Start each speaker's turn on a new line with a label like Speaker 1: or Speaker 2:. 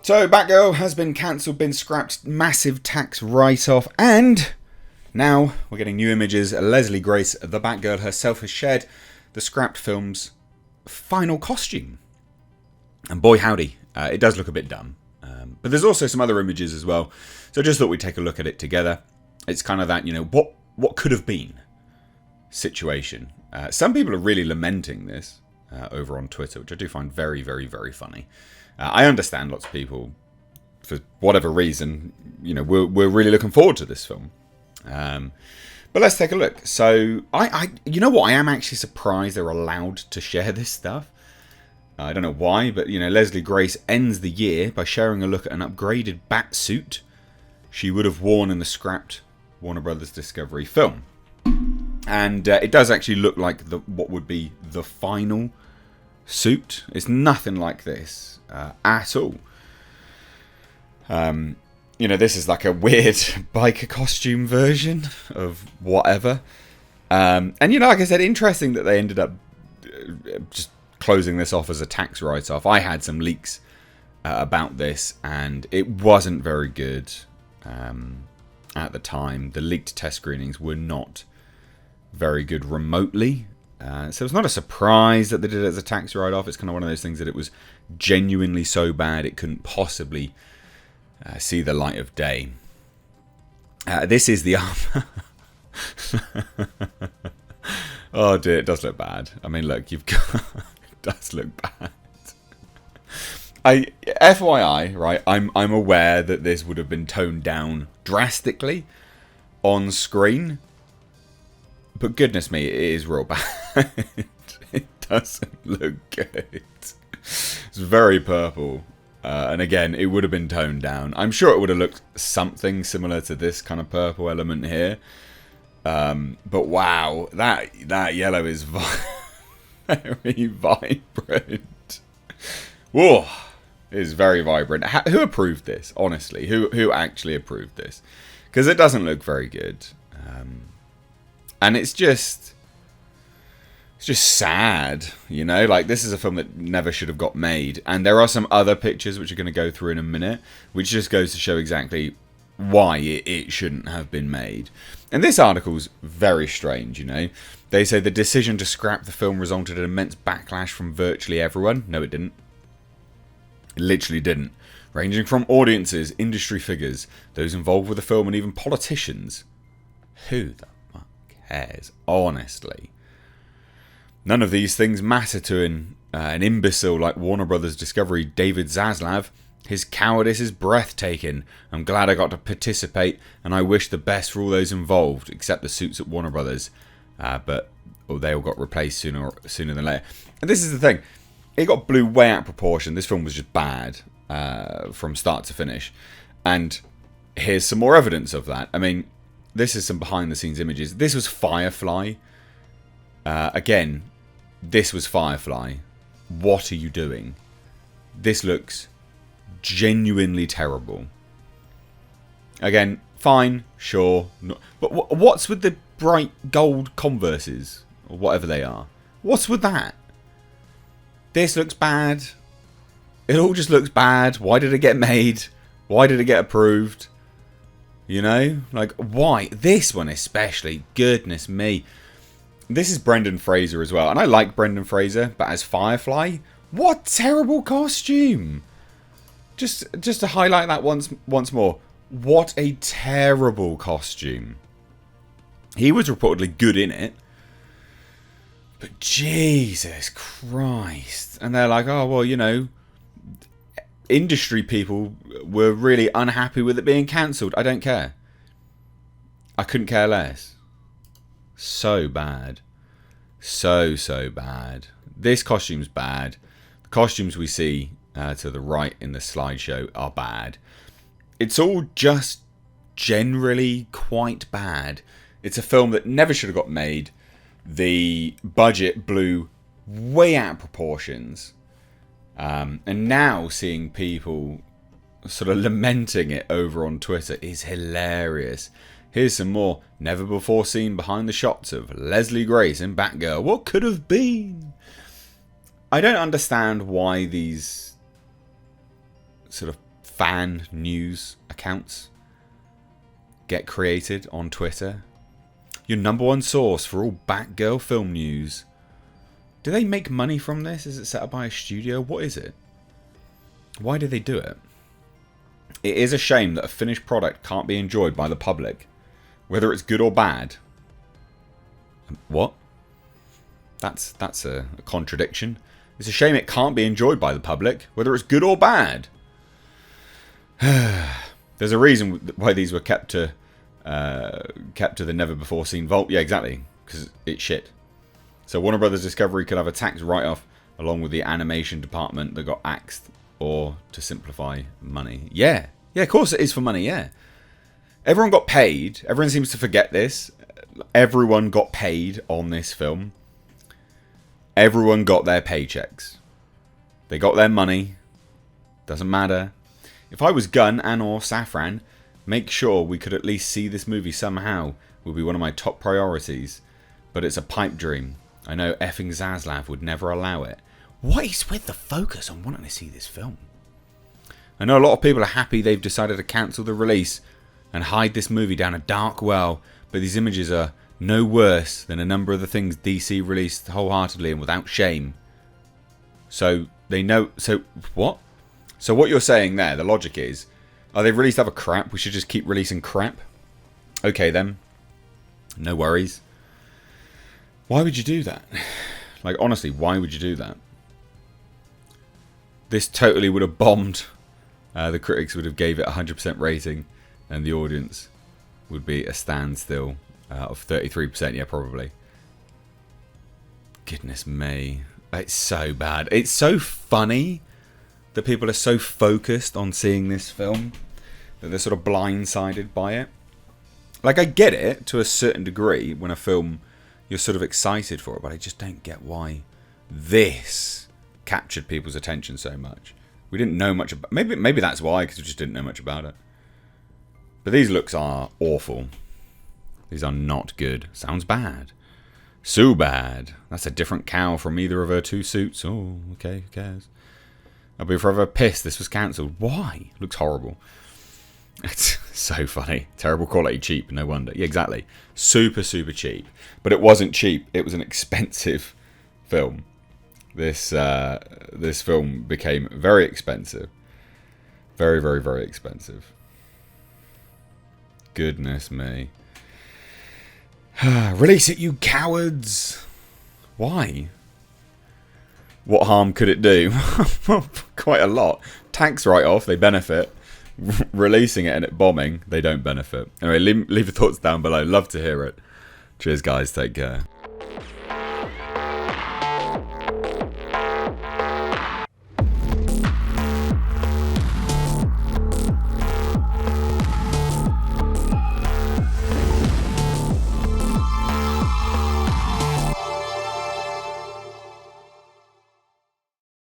Speaker 1: So, Batgirl has been cancelled, been scrapped, massive tax write-off, and now we're getting new images. Leslie Grace, the Batgirl herself, has shared the scrapped film's final costume. And boy howdy, it does look a bit dumb. But there's also some other images as well. So I just thought we'd take a look at it together. It's kind of that, what could have been situation. Some people are really lamenting this over on Twitter, which I do find very, very, very funny. I understand lots of people, for whatever reason, we're really looking forward to this film. But let's take a look. So, I am actually surprised they're allowed to share this stuff. I don't know why, but, Leslie Grace ends the year by sharing a look at an upgraded bat suit she would have worn in the scrapped Warner Brothers Discovery film. And it does actually look like what would be the final suit. It's nothing like this at all. This is like a weird biker costume version of whatever. And, like I said, interesting that they ended up just closing this off as a tax write-off. I had some leaks about this, and it wasn't very good at the time. The leaked test screenings were not very good remotely. So it's not a surprise that they did it as a tax write-off. It's kind of one of those things that it was genuinely so bad it couldn't possibly see the light of day. This is the armor. Oh dear, it does look bad. I mean, look, you've got... it does look bad. FYI, right, I'm aware that this would have been toned down drastically on screen. But goodness me, it is real bad. It doesn't look good. It's very purple. And again, it would have been toned down. I'm sure it would have looked something similar to this kind of purple element here. But wow, that yellow is very vibrant. Whoa, it is very vibrant. Who approved this, honestly? Who actually approved this? Because it doesn't look very good. And it's just sad, like this is a film that never should have got made. And there are some other pictures which are going to go through in a minute, which just goes to show exactly why it shouldn't have been made. And this article's very strange, They say the decision to scrap the film resulted in immense backlash from virtually everyone. No, it didn't. It literally didn't. Ranging from audiences, industry figures, those involved with the film, and even politicians. Who the cares, honestly? None of these things matter to an imbecile like Warner Brothers Discovery David Zaslav. His cowardice is breathtaking. I'm glad I got to participate, and I wish the best for all those involved, except the suits at Warner Brothers. But they all got replaced sooner than later. And this is the thing. It got blew way out of proportion. This film was just bad from start to finish. And here's some more evidence of that. I mean, this is some behind-the-scenes images. This was Firefly. Again, this was Firefly. What are you doing? This looks genuinely terrible. Again, fine, sure. But what's with the bright gold Converses? Or whatever they are. What's with that? This looks bad. It all just looks bad. Why did it get made? Why did it get approved? Like, why? This one especially. Goodness me. This is Brendan Fraser as well. And I like Brendan Fraser, but as Firefly, what terrible costume. Just to highlight that once more. What a terrible costume. He was reportedly good in it. But Jesus Christ. And they're like, oh, well, industry people were really unhappy with it being cancelled. I don't care. I couldn't care less. So bad. So bad. This costume's bad. The costumes we see to the right in the slideshow are bad. It's all just generally quite bad. It's a film that never should have got made. The budget blew way out of proportions. And now seeing people sort of lamenting it over on Twitter is hilarious. Here's some more never before seen behind the shots of Leslie Grace in Batgirl. What could have been? I don't understand why these sort of fan news accounts get created on Twitter. Your number one source for all Batgirl film news. Do they make money from this? Is it set up by a studio? What is it? Why do they do it? It is a shame that a finished product can't be enjoyed by the public, whether it's good or bad. What? That's a contradiction. It's a shame it can't be enjoyed by the public, whether it's good or bad. There's a reason why these were kept to the never-before-seen vault. Yeah, exactly, because it's shit. So Warner Brothers Discovery could have a tax write-off along with the animation department that got axed, or to simplify, money. Yeah, of course it is for money, yeah. Everyone got paid. Everyone seems to forget this. Everyone got paid on this film. Everyone got their paychecks. They got their money. Doesn't matter. If I was Gunn and or Safran, make sure we could at least see this movie somehow would be one of my top priorities. But it's a pipe dream. I know effing Zaslav would never allow it. What is with the focus on wanting to see this film? I know a lot of people are happy they've decided to cancel the release and hide this movie down a dark well, but these images are no worse than a number of the things DC released wholeheartedly and without shame. So they know. So what? So what you're saying there, the logic is, oh, they've released other crap, we should just keep releasing crap? Okay then. No worries. Why would you do that? Like, honestly, why would you do that? This totally would have bombed. The critics would have gave it a 100% rating, and the audience would be a standstill of 33%. Yeah, probably. Goodness me. It's so bad. It's so funny that people are so focused on seeing this film that they're sort of blindsided by it. Like, I get it to a certain degree when a film you're sort of excited for it, but I just don't get why this captured people's attention so much. We didn't know much about. Maybe that's why, because we just didn't know much about it. But these looks are awful. These are not good. Sounds bad. So bad. That's a different cow from either of her two suits. Oh, okay, who cares? I'll be forever pissed this was cancelled. Why? Looks horrible. It's so funny. Terrible quality, cheap, no wonder. Yeah, exactly. Super, super cheap. But it wasn't cheap. It was an expensive film. This film became very expensive. Very, very, very expensive. Goodness me. Release it, you cowards! Why? What harm could it do? Quite a lot. Tax write-off, they benefit. Releasing it and it bombing, they don't benefit. Anyway, leave your thoughts down below. Love to hear it. Cheers, guys. Take care.